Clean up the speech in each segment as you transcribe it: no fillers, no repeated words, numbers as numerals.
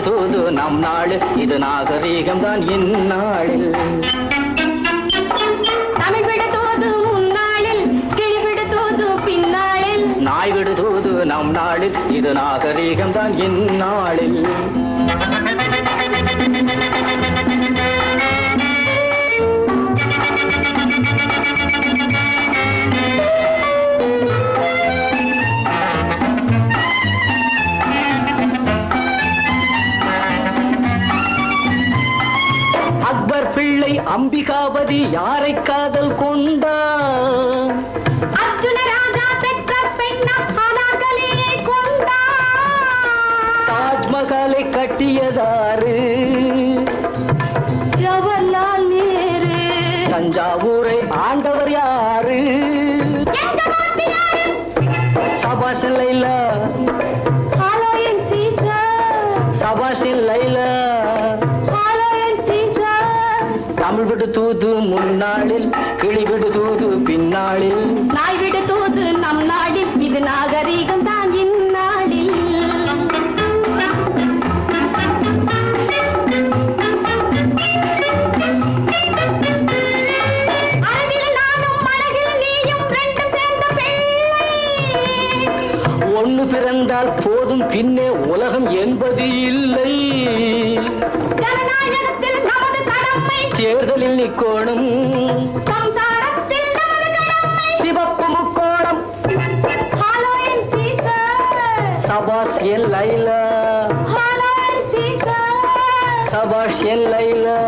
தூது நம் நாடு இது நாகரீகம் தான் இந்நாளில். தமிழ் விடு தூது முன்னாளில் கிழிவிடு தூது பின்னாளில் நாய் விடு தூது நம் நாளில் இது நாகரீகம் தான் இந்நாளில். அக்பர் பிள்ளை அம்பிகாபதி யாரை காதல் கொண்டார்? அர்ஜுன ராஜா பெற்ற பெண்ணாகலே கொண்டார். தாஜ்மஹாலை கட்டியதாரு? ஜவஹர்லால் நேரு. தஞ்சாவூரை ஆண்டவர் யாரு? சபாஷ் லைலா. ஹலோ என் சீசர். சபாஷ் லைலா. தமிழ் விடு தூது முன்னாளில் கிளி விடு தூது பின்னாளில் நாய் விடு தூது நம் நாடில் இது நாகரீகம் தான் இந்நாளில். அழகில் நானும் அழகில் நீயும் ரெண்டும் சேர்ந்த பிள்ளை. ஒண்ணு பிறந்தால் போதும் பின்னே உலகம் என்பது இல்லை. ஜனநாயகத்தில் நமது கடமை தேர்தலில் நிக்கோணம் சம்சாரத்தில் நமது கடமை. சிவப்பு முக்கோணம். ஹலோ என் சீசர். சபாஷ் என் லைலா. ஹலோ என் சீசர். சபாஷ் என் லைலா.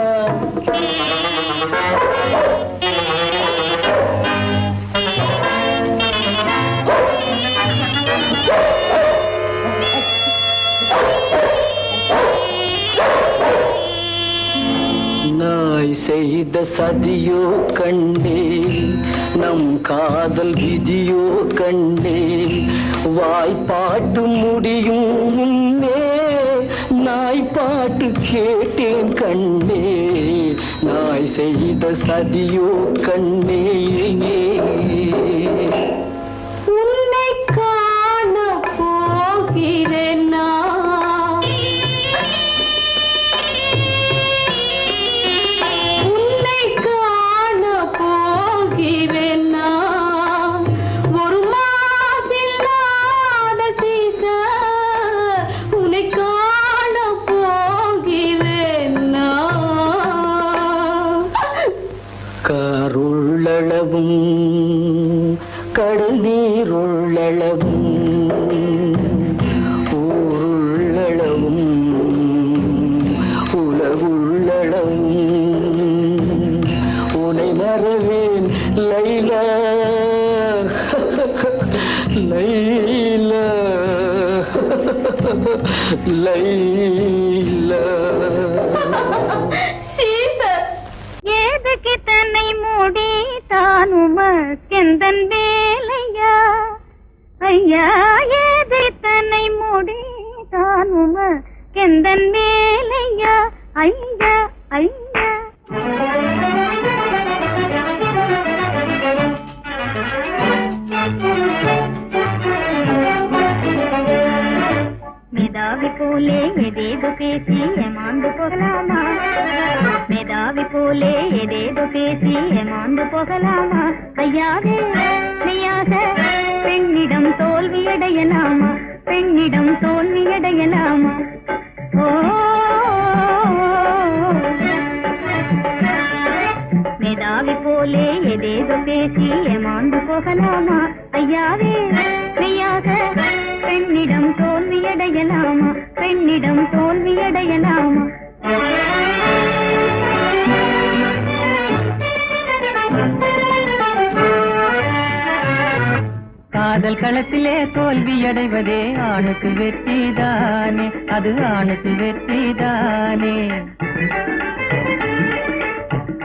நாய் செய்த சதியோ கண்டே நம் காதல் விதியோ கண்டே வாய்ப்பாட்டு முடியும் முன்னே நாய் பாட்டு கேட்டேன் கண்ணே. நாய் செய்த சதியோ கண்ணே. உன்னை காண போகிறேன் நான். உன்னை காண போகிறேன் நான். ஒரு மாசில்லாத சீசர் உன்னை காண போகிறேன் நான். கருள்ளளவும் கடல் நீருள்ளளவும் ஊருள்ளளவும் உலகுள்ளளவும் உனை மறவேன் லைலா. லைலா லைலா. ஏதுக்கு தன்னை மூடி தானுமக்கெந்தன் வேலையா ஐயா. ஏது தன்னை மூடி தானுமக்கெந்தன் வேலையா ஐயா ஐயா. மேதாவி போலே எதேதோ பேசி ஏமாந்து போகலாமா? மேதாவி போலே எதேதோ பேசி ஏமாந்து போகலாமா? கையாலே மெய்யாக பெண்ணிடம் தோல்வியடையலாமா? பெண்ணிடம் தோல்வியடையலாமா? ஓ மேதாவி போலே எதேதோ பேசி ஏமாந்து போகலாமா? ஐயாவே மெய்யாக பெண்ணிடம் தோல்வியடையலாமா? பெண்ணிடம் தோல்வியடையலாமா? காதல் களத்திலே தோல்வியடைவதே ஆணுக்கு வெற்றிதானே. அது ஆணுக்கு வெற்றிதானே.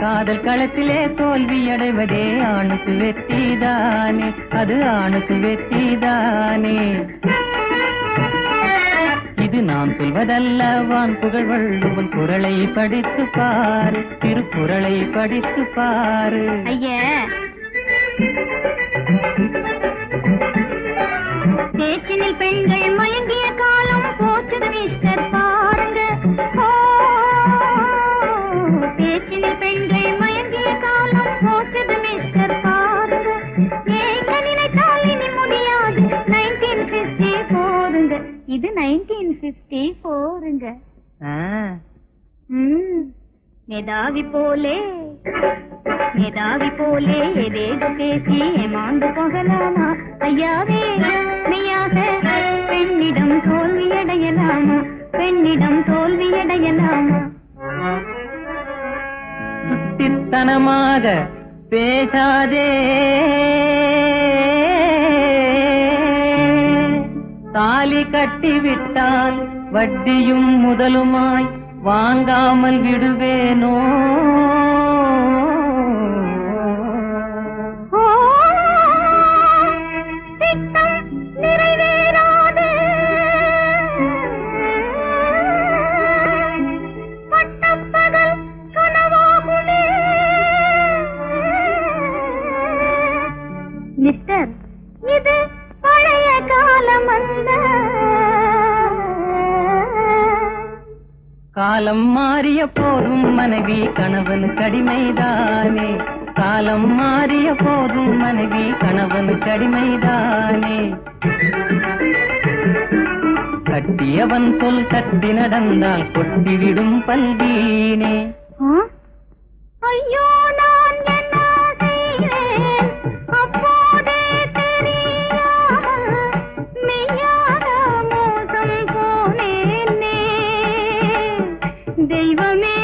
காதல் களத்திலே தோல்வியடைவதே ஆணுக்கு வெற்றிதானே. அது ஆணுக்கு வெற்றிதானே. இது நாம் சொல்வதல்ல வான் புகழ் வள்ளுவன் குறளை படித்து பாரு. திருக்குறளை படித்து பாரு. ஐயா பேச்சினில் பெண்கள் மயங்கிய காலம் போச்சுது மிஸ்டர் பாருங்க. ஆமாங்க, இது 1954ங்க. மேதாவி போலே ஏதேதோ பேசி ஏமாந்து போகலாமா ஐயாவே? மெய்யாக பெண்ணிடம் தோல்வியடையலாமா? சுட்டித்தனமாக பேசாதே, தாலி கட்டிவிட்டால் வட்டியும் முதலுமாய் வாங்காமல் விடுவேனோ? மிஸ்டர், இது பழைய காலம் அல்ல. காலம் மாறிய போதும் மனைவி கணவன் கடிமைதானே. காலம் மாறிய போதும் மனைவி கணவன் கடிமைதானே. கட்டியவன் சொல் தட்டி நடந்தால் கொட்டிவிடும் பல்வீனே. ஐயோ, நான் என்ன செய்வேன்? அப்போதே தெரியாமல் மெய்யான மோசம் போனேனே. தெய்வமே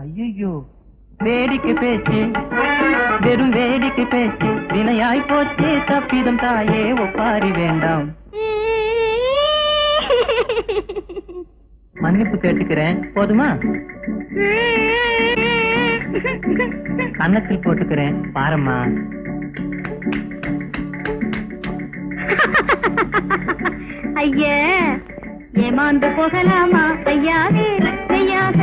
ஐயோ, வேடிக்கை பேச்சு, வெறும் வேடிக்கை பேச்சு, வினையாய் போச்சே தப்பிதம் தாயே, ஒப்பாரி வேண்டாம். மன்னிப்பு கேட்டுக்கிறேன், போதுமா? கன்னத்தில் போட்டுக்கிறேன், பாரம்மா. ஐயா, ஏமாந்து போகலாமா ஐயாவே? மெய்யாக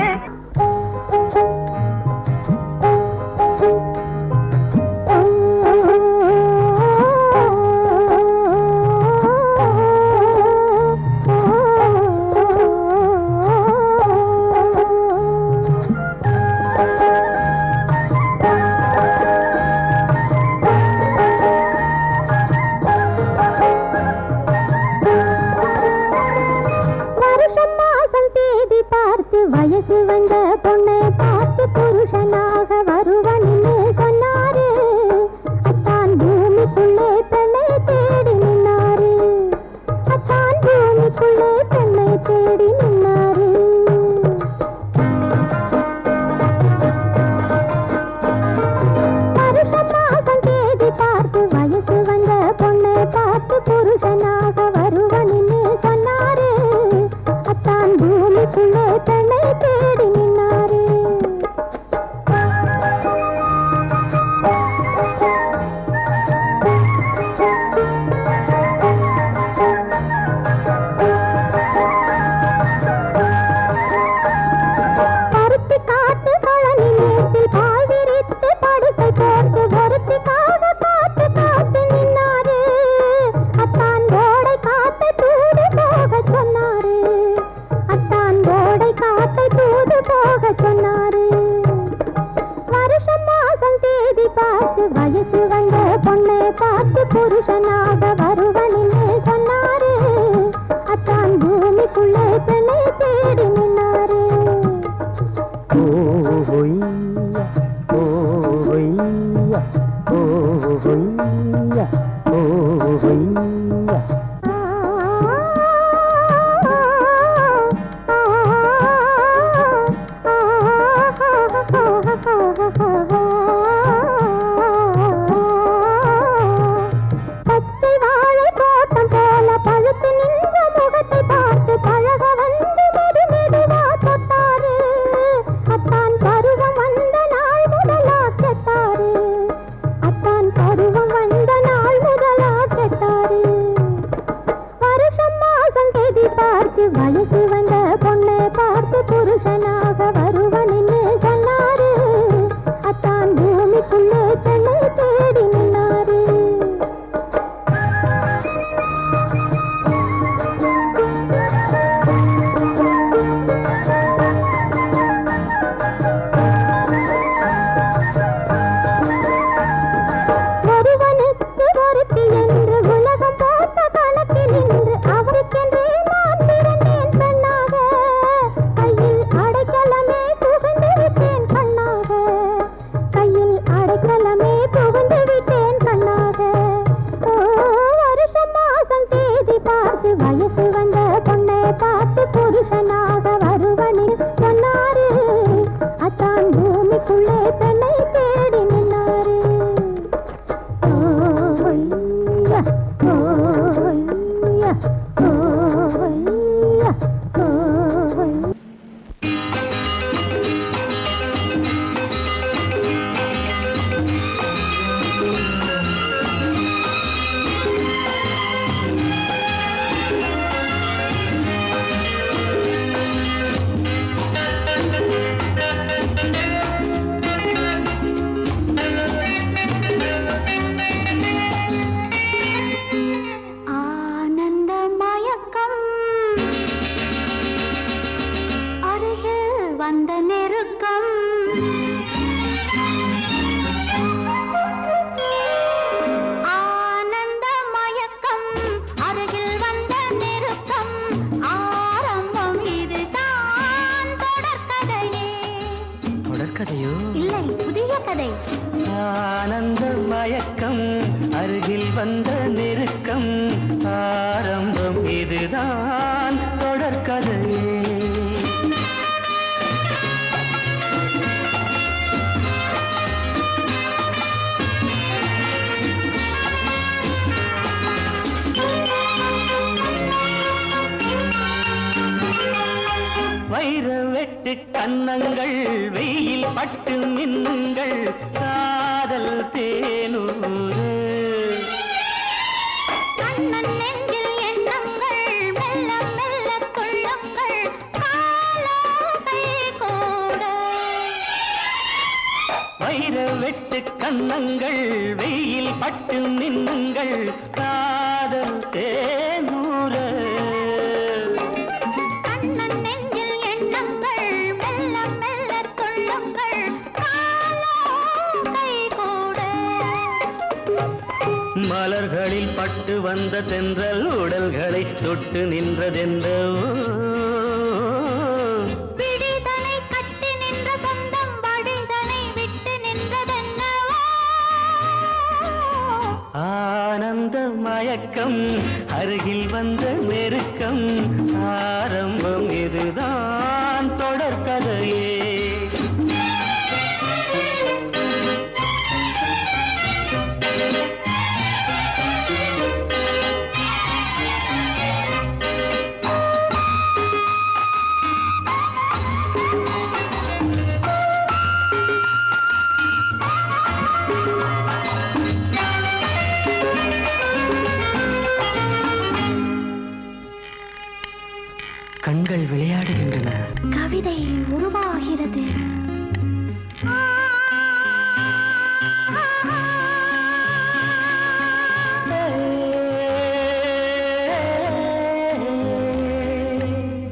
வயசு வந்த பொண்ணை பார்த்து புருஷனாக வருவனின்னு சொன்னாரு. அத்தான் பூமிக்குள்ளே பெண்ணை தேடி நின்னாரு. வருஷம் மாசம் தேதி பார்த்து வயசு வந்த பொண்ணை பார்த்து புருஷனாக வருவனின்னு சொன்னாரு. அத்தான் பூமிக்குள்ளே பெண்ணை தேடி நின்னாரு. பருத்தி காட்டு கழனி மேட்டில் பாய் விரித்து படுக்கை போட்டு பொருத்திக்காக காத்து காத்து நின்னாரு. அத்தான் கோடை காத்தை தூது போக சொன்னாரு. வருஷம் மாசம் தேதி பார்த்து வயசு வந்த பொண்ணை பார்த்து புருஷனாக வருவனின்னு சொன்னாரு. அத்தான் பூமிக்குள்ளே பெண்ணை தேடி நின்னாரு. பச்சை வாழை தோட்டம் போல பழுத்து நின்ற முகத்தை பார்த்து பழக வந்து மெதுவா தொட்டாரு. அத்தான் பருவம் வந்த நாள் முதலா கேட்டாரு. ஆனந்த மயக்கம் அருகில் வந்த நெருக்கம் ஆரம்பம் இதுதான் தொடர்கதையே வைர வெட்டு கன்னங்கள் வெயில் பட்டு மின்னுங்கள் காதல் தேனூறு கண்ணன் நெஞ்சில் எண்ணங்கள் மெல்ல மெல்ல கொள்ளுங்கள் காலோகை கூட வைர வெட்டு கன்னங்கள் வெயில் பட்டு மின்னுங்கள் காதல் தேனூறு மலர்களில் பட்டு வந்த தென்றல் உடல்களை தொட்டு நின்றதென்ற விடிதனை கட்டி நின்ற சொந்தம் வடிதனை விட்டு நின்றதென்ன ஆனந்த மயக்கம் அருகில் வந்த நெருக்கம் ஆரம்பம் இதுதான் தொடர்கதையே கண்கள் விளையாடுகின்றன கவிதை உருவாகிறது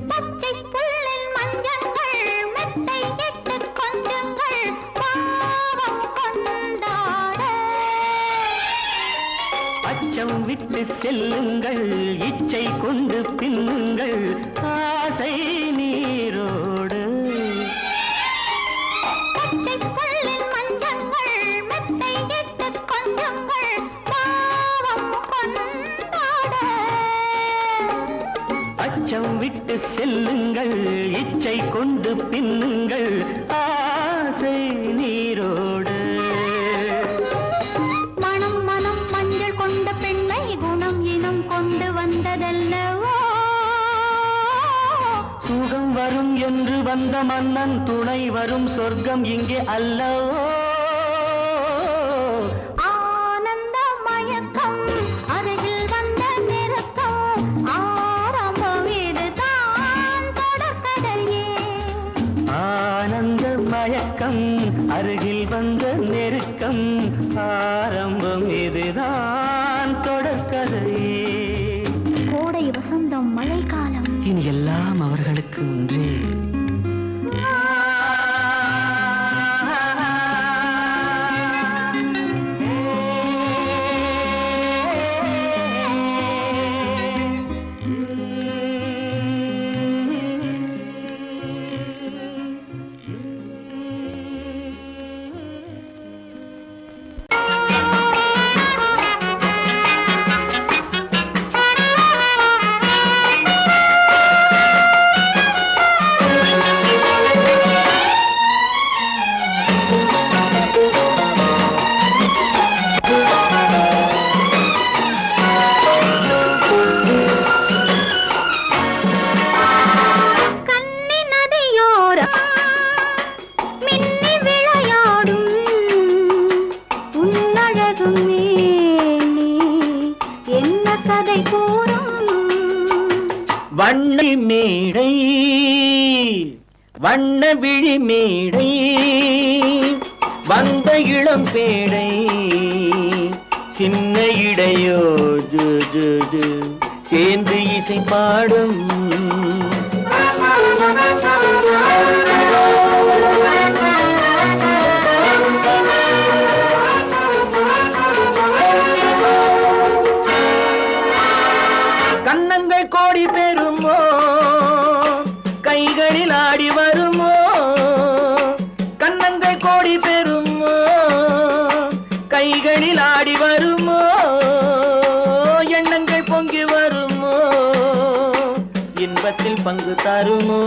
பச்சை புல்லில் மஞ்சங்கள் மெத்தை இட்டு கொஞ்சங்கள் பாவம் கொண்டாட அச்சம் விட்டு செல்லுங்கள் இச்சை கொண்டு பின்னுங்கள் ஆசை நீரோடு பச்சை புல்லின் மஞ்சங்கள் மெத்தை இட்டு கொஞ்சங்கள் பாவம் கொண்டாட அச்சம் விட்டு செல்லுங்கள் இச்சை கொண்டு பின்னுங்கள் ஆசை நீரோடு மனம் மனம் மஞ்சள் கொண்ட பெண்ணை குணம் இனம் கொண்டு வந்ததல்லவோ சுகம் வரும் என்று வந்த மன்னன் துணை வரும் சொர்க்கம் இங்கே அல்லவோ ஆனந்த மயக்கம் அருகில் வந்த நெருக்கம் ஆரம்பம் இதுதான் தொடர்கதையே ஆனந்த மயக்கம் அருகில் வந்த நெருக்கம் ஆரம்பம் இதுதான் தொடர்கதையே கோடை வசந்தம் மழைக்காலம் இனி எல்லாம் அவர்களுக்கு ஒன்றே வண்ண மேடை வண்ண விழி மேடை வந்த இளம் பேடை சின்ன இடையோ ஜு ஜு ஜு சேர்ந்து இசை பாடும் கன்னங்கள் கோடி பெறுமோ கைகளில் ஆடி வருமோ கன்னங்கள் கோடி பெறுமோ கைகளில் ஆடி வருமோ, எண்ணங்கள் பொங்கி வருமோ, இன்பத்தில் பங்கு தருமோ.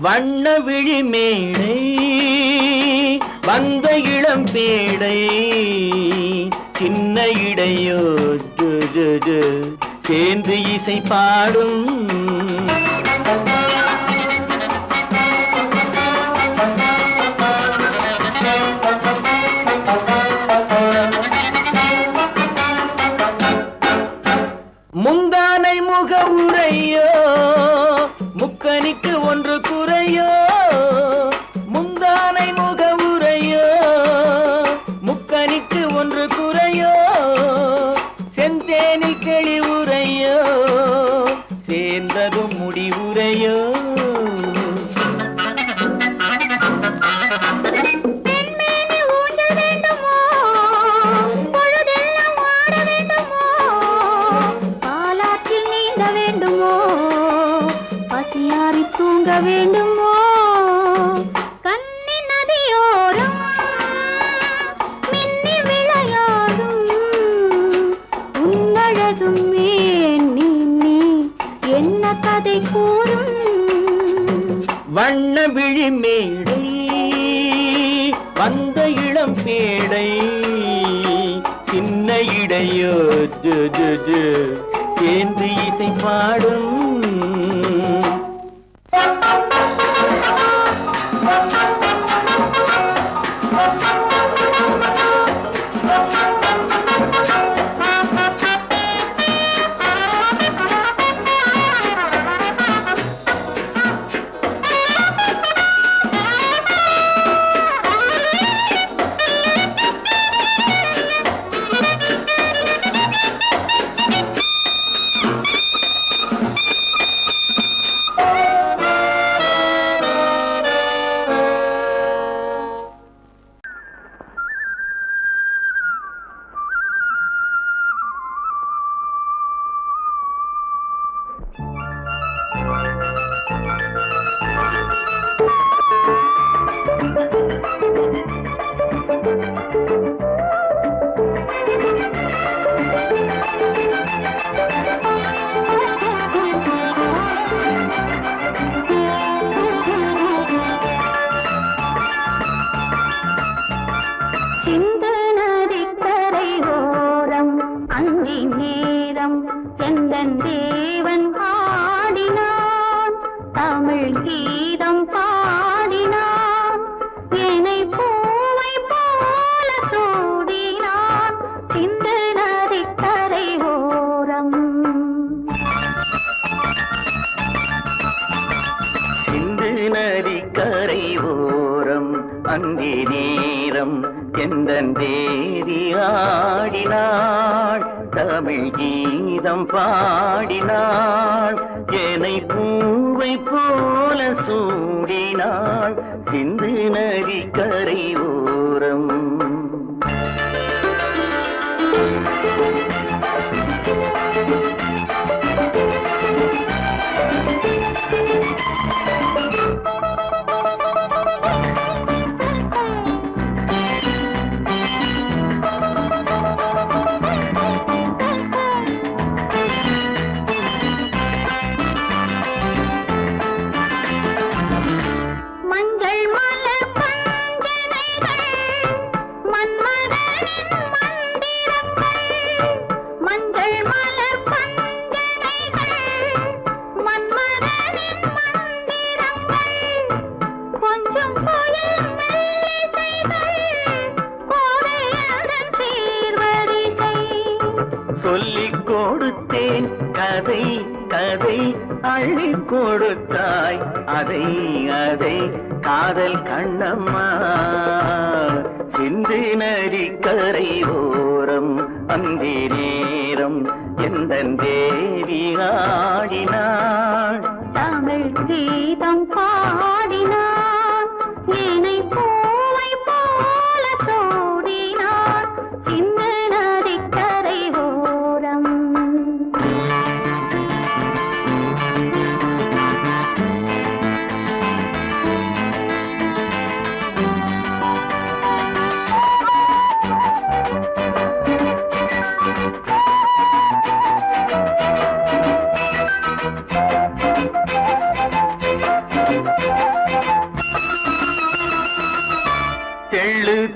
வண்ண விழி மேடை வந்த இளம் பேடை, சின்ன இடையோ சேர்ந்து இசை பாடும். முந்தானை முக உரையோ, முக்கனிக்கு ஒன்று குறையோ. முந்தானை முக உரையோ, முக்கனிக்கு ஒன்று குறையோ. செந்தேனில் கிளி உரையோ, சேர்ந்ததும் முடிவுரையோ. தூங்க வேண்டுமோ கண்ணி நதியோரம் மின்னி விளையாடும் உன்னழகும் நீ என்ன கதை கூறும். வண்ண விழி மேடை வந்த இளம் பேடை, சின்ன இடையோ சேர்ந்து இசை பாடும். நதிக்கரை ஓரம் அந்தி நேரம் எந்தன் தேவி ஆடினாள், தமிழ் கீதம் பாடினாள், என்னை பூவை போல சூடினாள் சிந்து நதிக்கரை ஓரம். சொல்லிக் கொடுத்தேன் கதை கதை அள்ளிக் கொடுத்தாய் அதை அதை காதல் கண்ணம்மா. சிந்து நதிக்கரை ஓரம் அந்தி நேரம் எந்தன் தேவி ஆடினாள், தமிழ் கீதம் பாடினாள், என்னை பூவை போல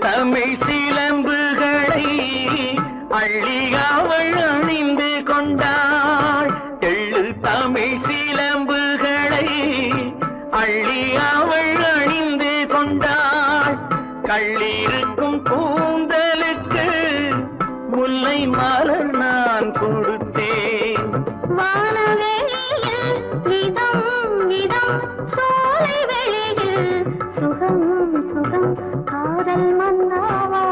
தமிழ் சிலம்புகளை அள்ளி அவள் அணிந்து கொண்டாள். தெள்ளு தமிழ் சிலம்புகளை அள்ளி அவள் அணிந்து கொண்டாள். கள்ளிருக்கும் கூந்தலுக்கு முல்லை மலர் நான் கொடுத்தேன். வானவெளியில் இதம் இதம் சோலை வெளியில் சுகம் சுகம் காதல் மன்னாவா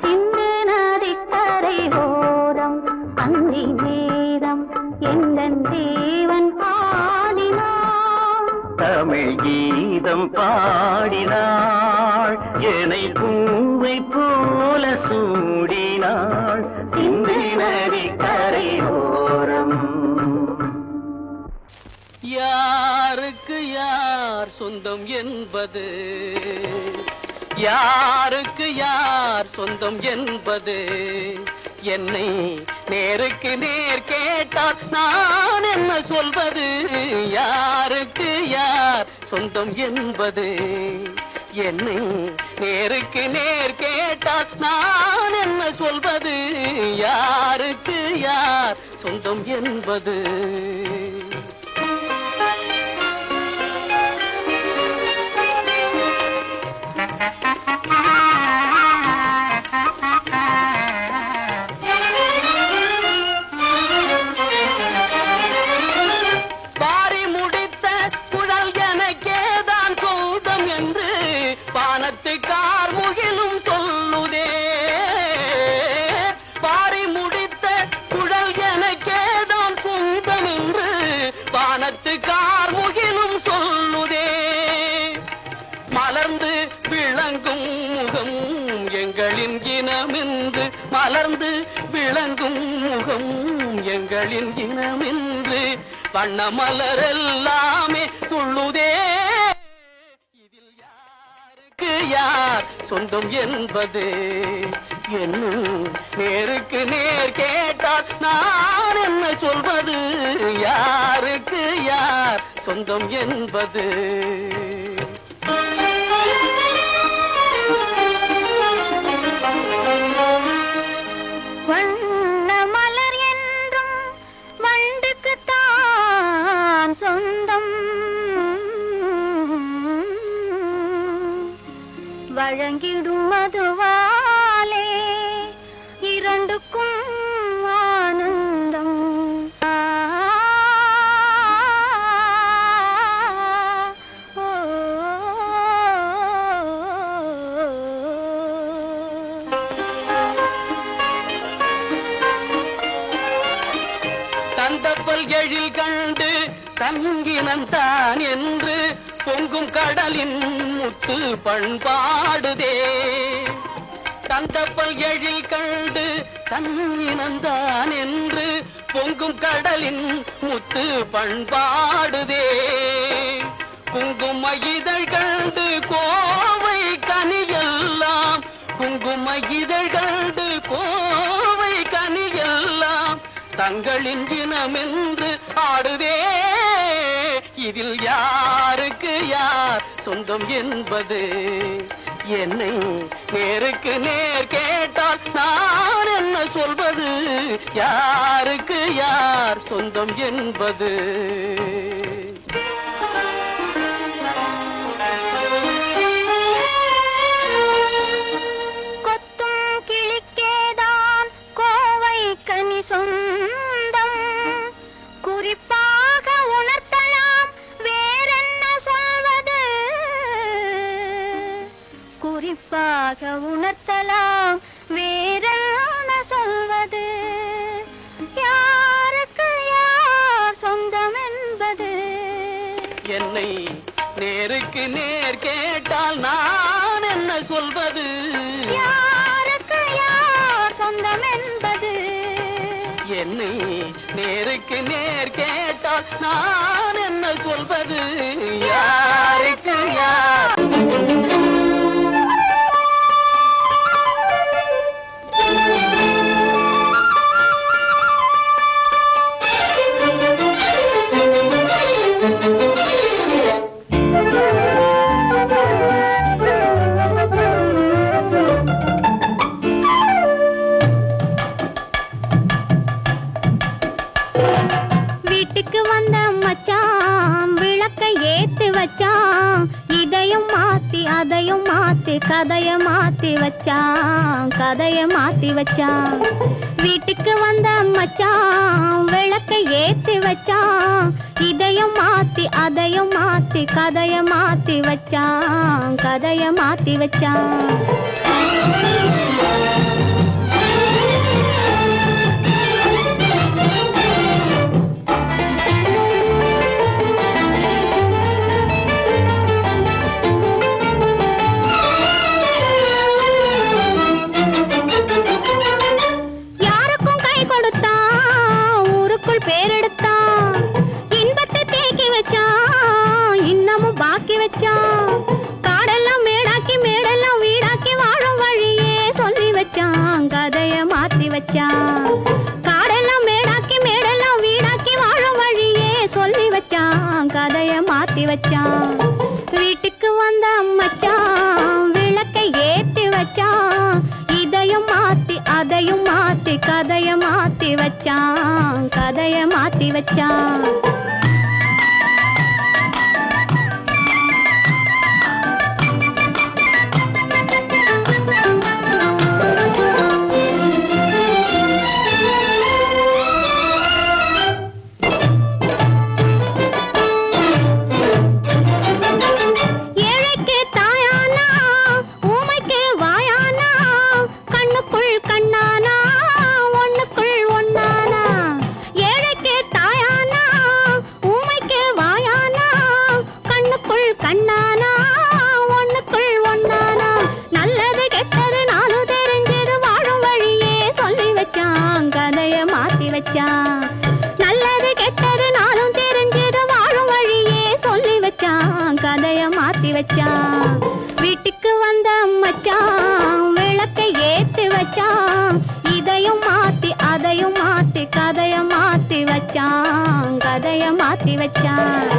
சிந்து நதிக்கரை ஓரம் அந்தி நேரம் எந்தன் தேவன் பாடினான். தமிழ் கீதம் பாடினாள் என்னை பூவை போல சூடினாள் சிந்து நதி கரையோரம். யாருக்கு யார் சொந்தம் என்பது, யாருக்கு யார் சொந்தம் என்பது, என்னை நேருக்கு நேர் கேட்டால் நான் என்ன சொல்வது. யாருக்கு யார் சொந்தம் என்பது, என்னை நேருக்கு நேர் கேட்டால் நான் என்ன சொல்வது. யாருக்கு யார் சொந்தம் என்பது. பாரி முடித்த குழல் எனக்கேதான் சொந்தம் என்று பானத்து கார்முகிலும் சொல்லுதே. பாரி முடித்த குழல் எனக்கேதான் சொந்தம் என்று பானத்து கார்முகிலும் சொல்லுதே. மலர்ந்து விளங்கும் முகம் எங்களின் இனமென்று, மலர்ந்து விளங்கும் முகம் எங்களின் இனமென்று வண்ண மலரெல்லாமே துள்ளுதே. இதில் யாருக்கு யார் சொந்தம் என்பது, என்னும் நேருக்கு நேர் கேட்டால் நான் என்ன சொல்வது. யாருக்கு யார் சொந்தம் என்பது. வண்ண மலர் என்றும் வண்டுக்குத்தான் சொந்தம். வழங்கிடும் மதுவாலே இரண்டுக்கும் ஆனந்தம். தந்தப்பல் எழில் கண்டு தங்கினந்தான் என்று பொங்கும் கடலின் முத்து பண்பாடுதே. தந்தப்பல் எழில் கண்டு தங்கினந்தான் என்று பொங்கும் கடலின் முத்து பண்பாடுதே. குங்கும இதழ் கண்டு கோவை கனியெல்லாம், குங்கும இதழ் கண்டு கோவை கனியெல்லாம் தங்களின் இனமென்று ஆடுதே. இதில் யாருக்கு யார் சொந்தம் என்பது, என்னை நேருக்கு நேர் கேட்டால் நான் என்ன சொல்வது. யாருக்கு யார் சொந்தம் என்பது. கொத்தும் கிளிக்கேதான் கோவை கனி சொந்தம். குறிப்பாக உணர்த்தலாம் வேறென்ன சொல்வது. குறிப்பாக உணர்த்தலாம் வேறென்ன சொல்வது. யாருக்கு யார் சொந்தம் என்பது, என்னை நேருக்கு நேர் கேட்டால் நான் என்ன சொல்வது. யாருக்கு யார் சொந்தம் என்பது, என்னை நேருக்கு நேர் கேட்டால் நான் என்ன சொல்வது. யாருக்கு யார். மாத்தி கதைய மாத்தி வச்சான், கதைய மாத்தி வச்சான். வீட்டுக்கு வந்த மச்சான் விளக்கை ஏத்தி வச்சான், இதையும் மாத்தி அதையும் மாத்தி கதைய மாத்தி வச்சான், கதைய மாத்தி வச்சான். காடெல்லாம் மேடாக்கி மேடெல்லாம் வீடாக்கி வாழும் வழியே சொல்லி வச்சான், கதைய மாத்தி வச்சான். காடெல்லாம் மேடாக்கி மேடெல்லாம் வீடாக்கி வாழும் வழியே சொல்லி வச்சான், கதைய மாத்தி வச்சான். வீட்டுக்கு வந்த மச்சான் விளக்கை ஏத்தி வச்சான், இதையும் மாத்தி அதையும் மாத்தி கதைய மாத்தி வச்சான், கதைய மாத்தி வச்சான். நல்லது கெட்டது நாளும் தெரிஞ்சது வாழும் வழியே சொல்லி வச்சான், கதைய மாத்தி வச்சான். வீட்டுக்கு வந்த மச்சான் விளக்கை ஏத்தி வச்சான், இதையும் மாத்தி அதையும் மாத்தி கதைய மாத்தி வச்சான், கதைய மாத்தி வச்சான்.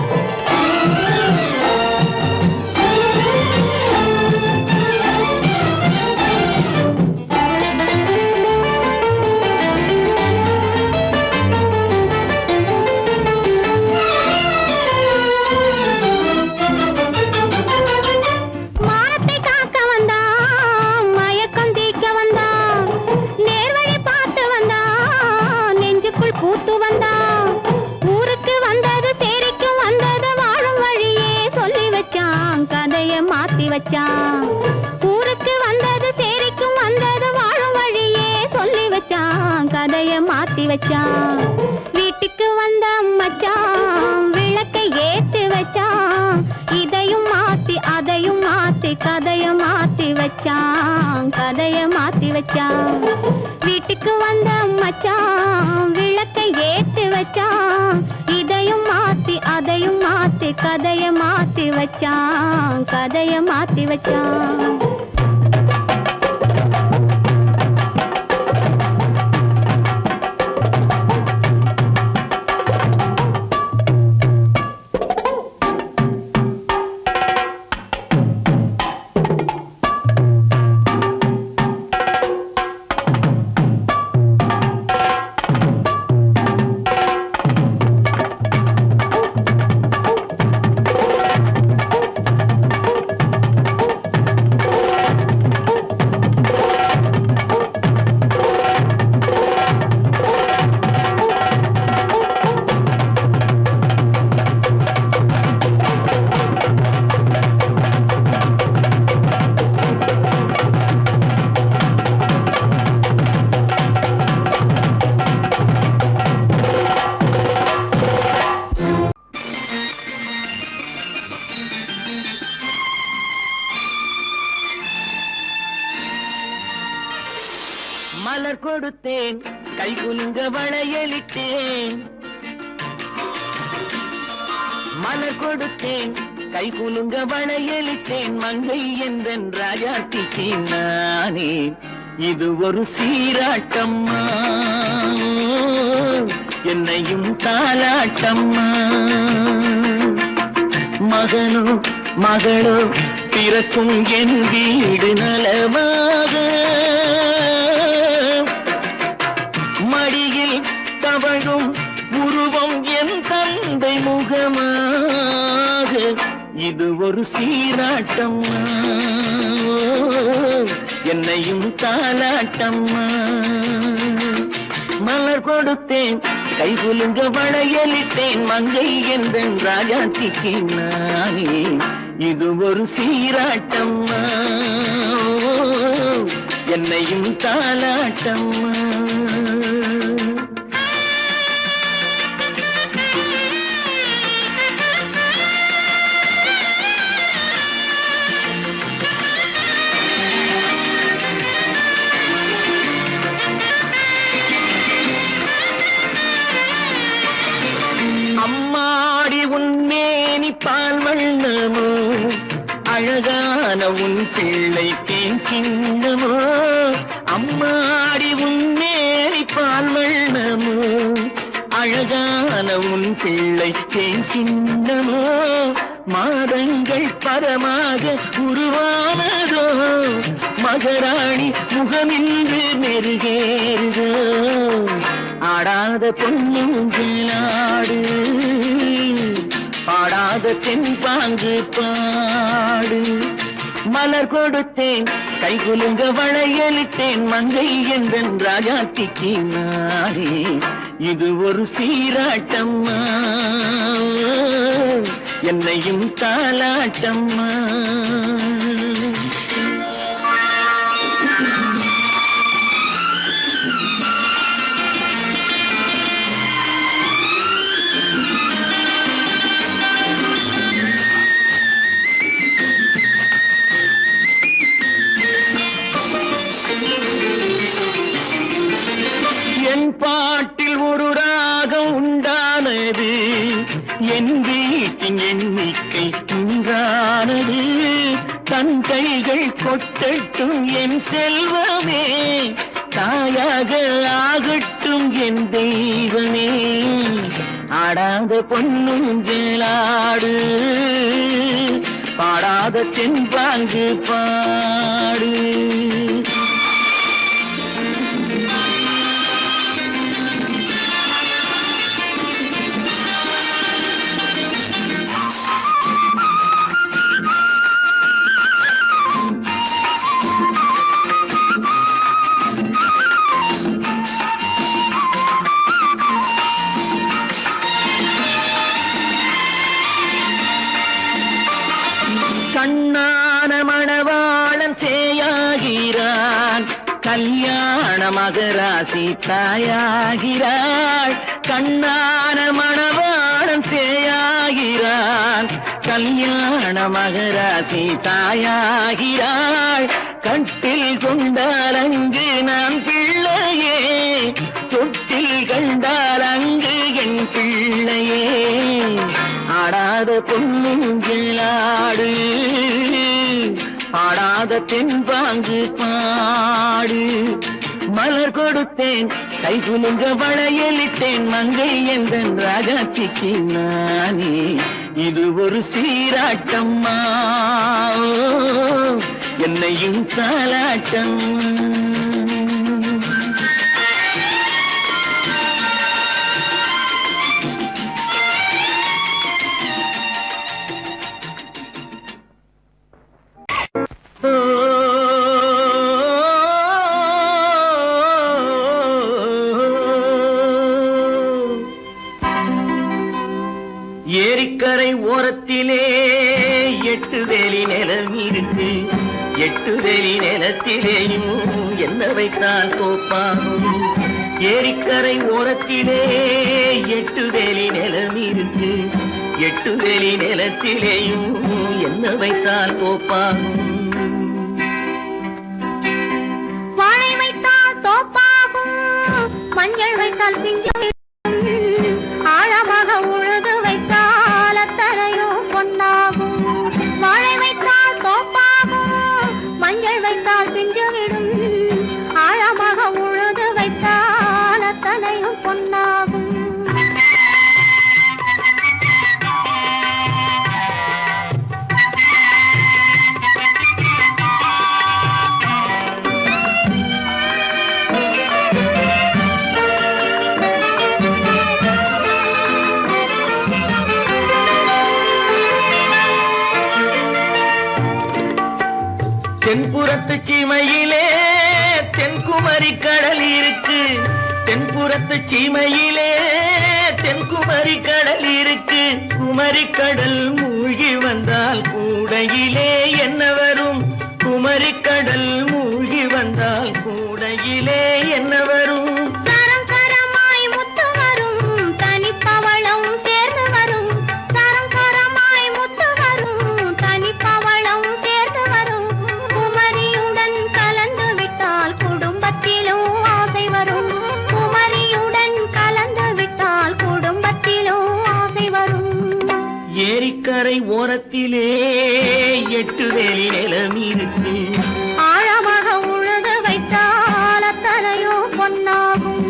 பூத்து வந்தான் ஊருக்கு வந்தது சேரிக்கும் வந்தது வாழும் வழியே சொல்லி வச்சான், கதைய மாத்தி வச்சான். ஊருக்கு வந்தது சேரிக்கும் வந்தது வாழும் வழியே சொல்லி வச்சான், கதைய மாத்தி வச்சான். வீட்டுக்கு வந்த மச்சான் விளக்கை ஏத்தி வச்சான், இதையும் மாத்தி அதையும் மாத்தி கதைய மாத்தி வச்சான், கதைய மாத்தி வச்சான். வீட்டுக்கு வந்த மச்சான் விளக்கை ஏத்தி வச்சான், இதையும் மாத்தி அதையும் மாத்தி கதைய மாத்தி வச்சான், கதைய மாத்தி வச்சான். மலர் கொடுத்தேன் கை குலுங்க வளையலிட்டேன், மலர் கொடுத்தேன் கை குலுங்க வளையலிட்டேன், மங்கை என்றன் ராஜாத்திக்கு நானே இது ஒரு சீராட்டம்மா, என்னையும் தாலாட்டம்மா. மகனோ மகளோ பிறக்கும் என் வீடு நலமாக, மடியில் தவழும் உருவம் என் தந்தை முகமாக, இது ஒரு சீராட்டம்மா. என்னையும் தாலாட்டம்மா. மலர் கொடுத்தேன் கைகுலுங்க வளையலிட்டேன் மங்கை எந்தன் ராஜாத்திக்கு நானே இது ஒரு சீராட்டம்மா. என்னையும் தாலாட்டம்மா. அம்மாடி உன்மேனி பால் வண்ணமோ அழகான உன் பிள்ளை தேன் கிண்ணமோ. அம்மாடி உன்மேனி பால் வண்ணமோ அழகான உன் பிள்ளை தேன் கிண்ணமோ. மாதங்கள் பரமாக உருவானதோ மகராணி முகமின்று நெருகேறுதோ. ஆடாத பொன்னுங்களாடு பாடாத தென்பாங்கு பாடு. மலர் கொடுத்தேன் கைகுலுங்க வளையலிட்டேன் மங்கை எந்தன் ராஜாத்திக்கு நானே இது ஒரு சீராட்டம்மா. என்னையும் தாலாட்டம்மா. என் பாட்டில் ஒரு ராகம் உண்டானது என் வீட்டின் எண்ணிக்கை உண்டானது. தன் கைகள் கொட்டட்டும் என் செல்வமே தாயாக ஆகட்டும் என் தெய்வமே. ஆடாத பொன்னுஞ்சலாடு பாடாத தென்பாங்கு பாடு. கண்ணான மணவாளன் சேயாகிறான் கல்யாண மகராசி தாயாகிறாள். கண்ணான மணவாளன் சேயாகிறான் கல்யாண மகராசி தாயாகிறாள். கட்டில் கொண்டால் அங்கு நான் பிள்ளையே தொட்டில் கண்டால் அங்கு என் பிள்ளையே. ஆடாத பொன்னுங்களாடு ஆடாத தென்பாங்கு பாடு. மலர் கொடுத்தேன் கைகுலுங்க வளையலிட்டேன் மங்கை எந்தன் ராஜாத்திக்கு நானே இது ஒரு சீராட்டம்மா. என்னையும் தாலாட்டம்மா. ஏரிக்கரை ஓரத்திலே 8 வேலி நிலம் இருக்கு. 8 வேலி நிலத்திலேயும் என்ன வைத்தால் தோப்பாகும். ஏரிக்கரை ஓரத்திலே 8 வேலி நிலம் இருக்கு. 8 வேலி நிலத்திலேயும் என்ன வைத்தால் தோப்பாகும். வாழை வைத்தால் தோப்பாகும் மஞ்சள் வைத்தால் பிஞ்சு ஆழமாக உழுது வைத்தால் அத்தனையோ பொன்னாகும். வாழை வைத்தால் தோப்பாகும் மஞ்சள் வைத்தால் பிஞ்சு விடும் ஆழமாக உழுது வைத்தால் அத்தனையும் பொன்னாகும். தென்புறத்து சீமையிலே தென்குமரி கடல் இருக்கு தென்புறத்து சீமையிலே தென்குமரி கடல் இருக்கு குமரி கடல் மூழ்கி வந்தால் கூடையிலே என்ன வரும் குமரி கடல் மூழ்கி வந்தால் கூடையிலே என்ன வரும் சரம் சரமாய் முத்து வரும் தனிப்பவளம் சேர்ந்து வரும் சரம் சரமாய் முத்து வரும் தனிப்பவளம் சேர்ந்து வரும் குமரியுடன் கலந்து விட்டால் குடும்பத்திலும் ஆசை வரும் குமரியுடன் கலந்து விட்டால் குடும்பத்திலும் ஆசை வரும் ஏரிக்கரை ஓரத்திலே 8 வேலி நிலம் இருக்கு ஆழமாக உழுது வைத்தால் அத்தனையோ பொன்னாகும்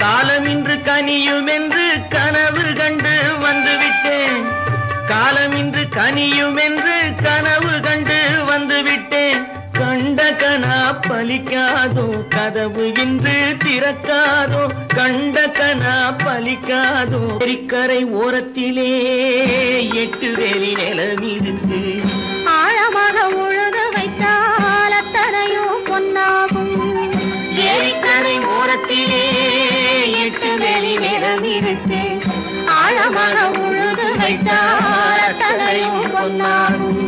காலமின்று கனியும் என்று கனவு கண்டு வந்துவிட்டேன் காலமின்று கனியும் என்று கனவு கண்டு வந்துவிட்டேன் கண்ட கனா பலிக்காதோ கதவு இன்று திறக்காதோ கண்ட கனா பலிக்காதோ ஏரிக்கரை ஓரத்திலே 8 வேலி நிலம் இருக்கு ஆழமாக உழுது வைத்தால் அத்தனையோ பொன்னாகும் ஏரிக்கரை ஓரத்திலே 8 வேலி நிலம் இருக்கு ஆழமாக உழுது வைத்தால் அத்தனையோ பொன்னாகும்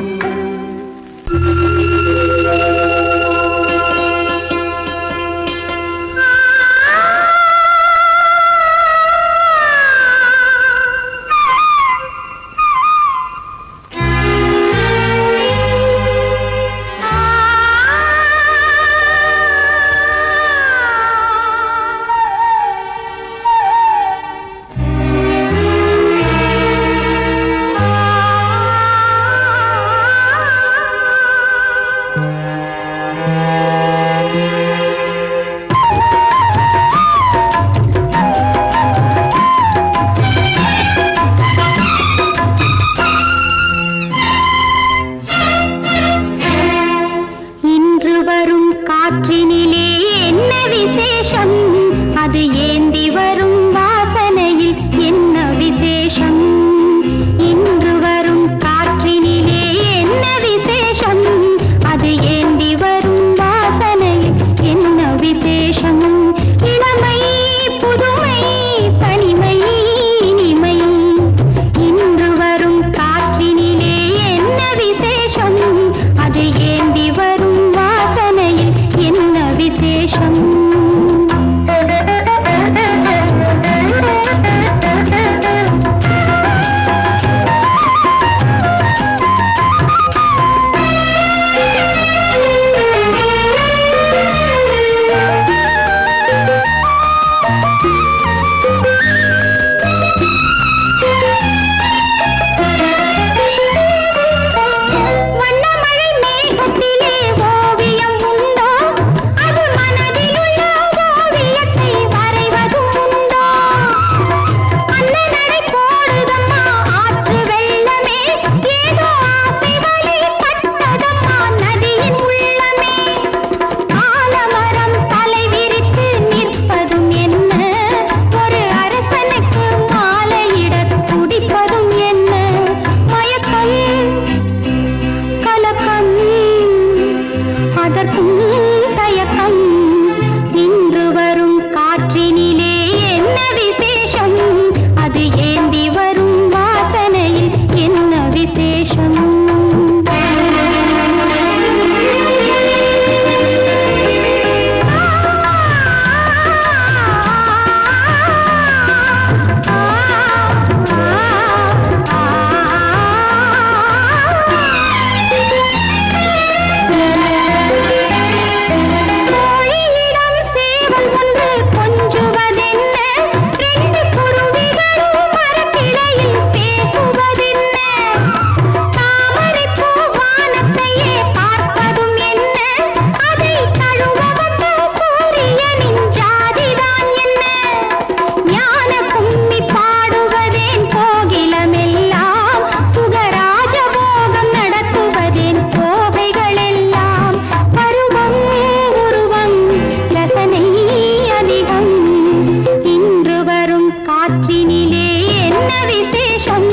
விசேஷம்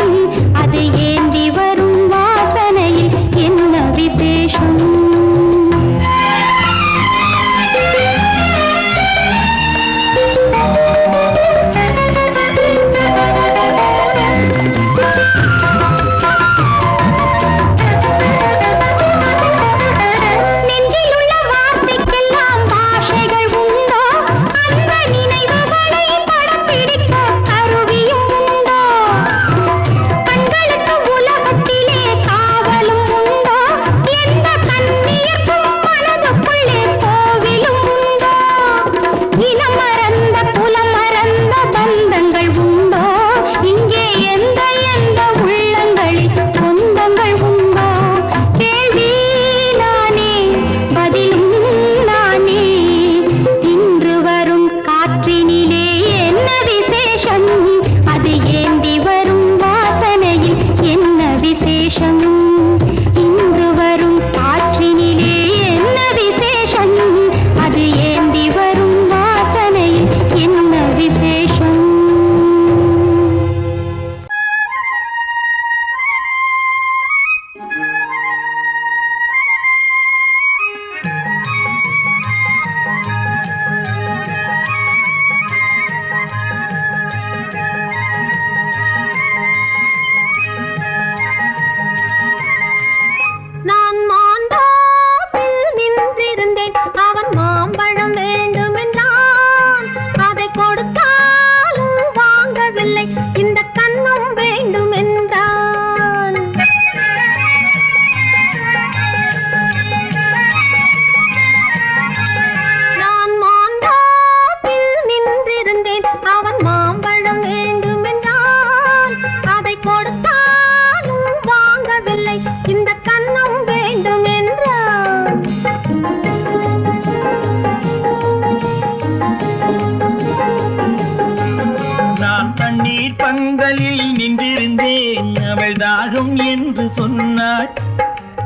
அது ஏந்தி வரும் வாசனையில் என்ன விசேஷம்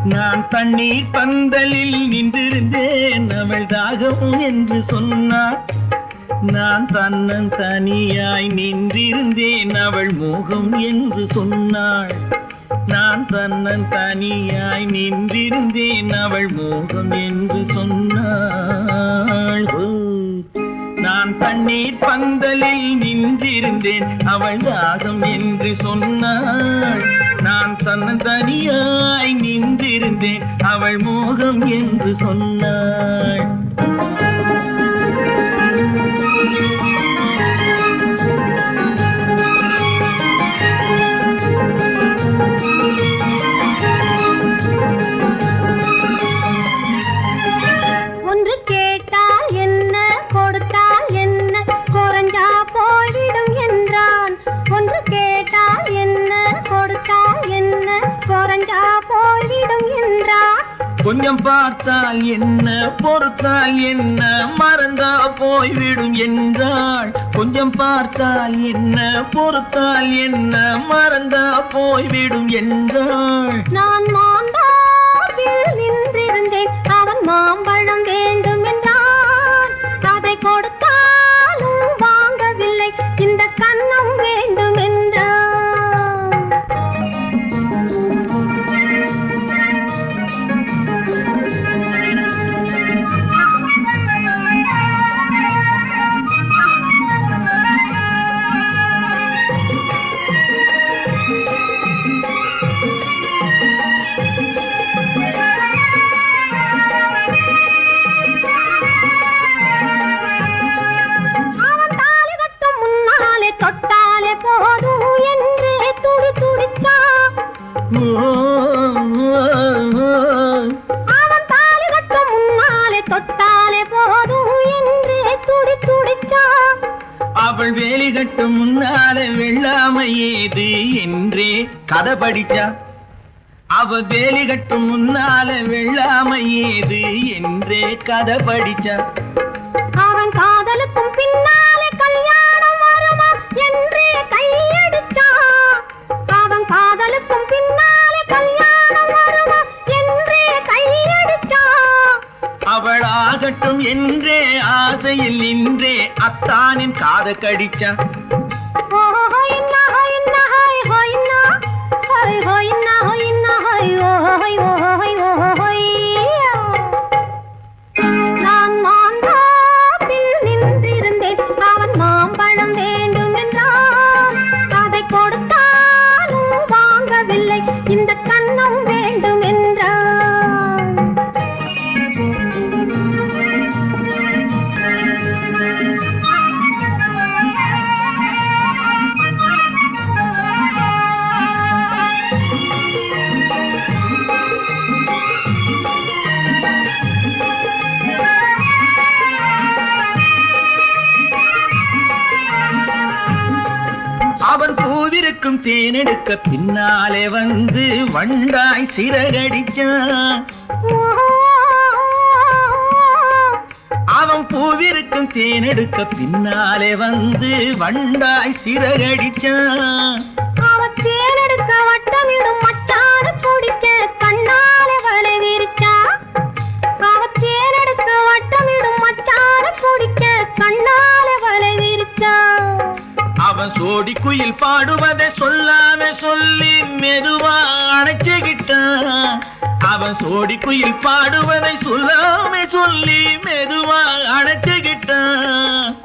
நான் தண்ணீர் பந்தலில் நின்றிருந்தேன் அவள் தாகம் என்று சொன்னாள் நான் தன்னன் தனியாய் நின்றிருந்தேன் அவள் மோகம் என்று சொன்னாள் நான் தன்னன் தனியாய் நின்றிருந்தேன் அவள் மோகம் என்று சொன்னாள் நான் தண்ணீர் பந்தலில் நின்றிருந்தேன் அவள் தாகம் என்று சொன்னாள் நான் தன்னன் தனியாய் நின்றிருந்தேன் அவள் மோகம் என்று சொன்னாள் ஒன்று கேட்டால் என்ன கொடுத்தால் என்ன குறைஞ்சா போய்விடும் என்றான் ஒன்று கேட்டால் என்ன கொடுத்தால் என்ன குறைஞ்சா போய்விடும் என்றான் கொஞ்சம் பார்த்தால் என்ன பொறுத்தால் என்ன மறந்தா போய்விடும் என்றாள் கொஞ்சம் பார்த்தால் என்ன பொறுத்தால் என்ன மறந்தா போய்விடும் என்றாள் நான் மாந்தாவில் நின்றிருந்தேன் அவன் மாம்பழம் வேண்டும் என்றான் அதை கொடுத்தாலும் வாங்கவில்லை இந்த கன்னம் வேண்டும் என்றான் தொட்டாலே போதும் என்றே துடி துடித்தான் அவன் தாலி கட்டும் முன்னாலே தொட்டாலே போதும் என்றே துடி துடித்தான் அவள் வேலி கட்டும் முன்னாலே வெள்ளாமை ஏது என்றே கதை படிச்சா அவள் வேலி கட்டும் முன்னாலே வெள்ளாமை ஏது என்றே கதை படிச்சா அவன் காதலுக்கும் பின்னாலே கல்யாணம் வருமா என்றே கையடிச்சான் அவன் காதலுக்கும் பின்னாலே கல்யாணம் வருமா என்றே கையடிச்சான் அவள் ஆகட்டும் என்றே ஆசையில் நின்றே அத்தானின் காதை கடிச்சா ஓஹோ என்ன தேனெடுக்க பின்னாலே வந்து வண்டாய் சிறகடிச்சான் அவன் பூவிருக்கும் தேனெடுக்க பின்னாலே வந்து வண்டாய் சிறகடிச்சான் அவன் தேனெடுக்க வட்டமிடும் மட்டான குடிக்க கண்ணாலே வலை விரிச்சா அவன் தேனெடுக்க வட்டமிடும் மட்டான குடிக்க கண்ணாலே வலை விரிச்சா அவன் சோடி குயில் பாடுவதை சொல்லாம சொல்லி மெதுவா அணைச்சுக்கிட்டான் அவன் சோடி குயில் பாடுவதை சொல்லாம சொல்லி மெதுவா அணைச்சுக்கிட்டான்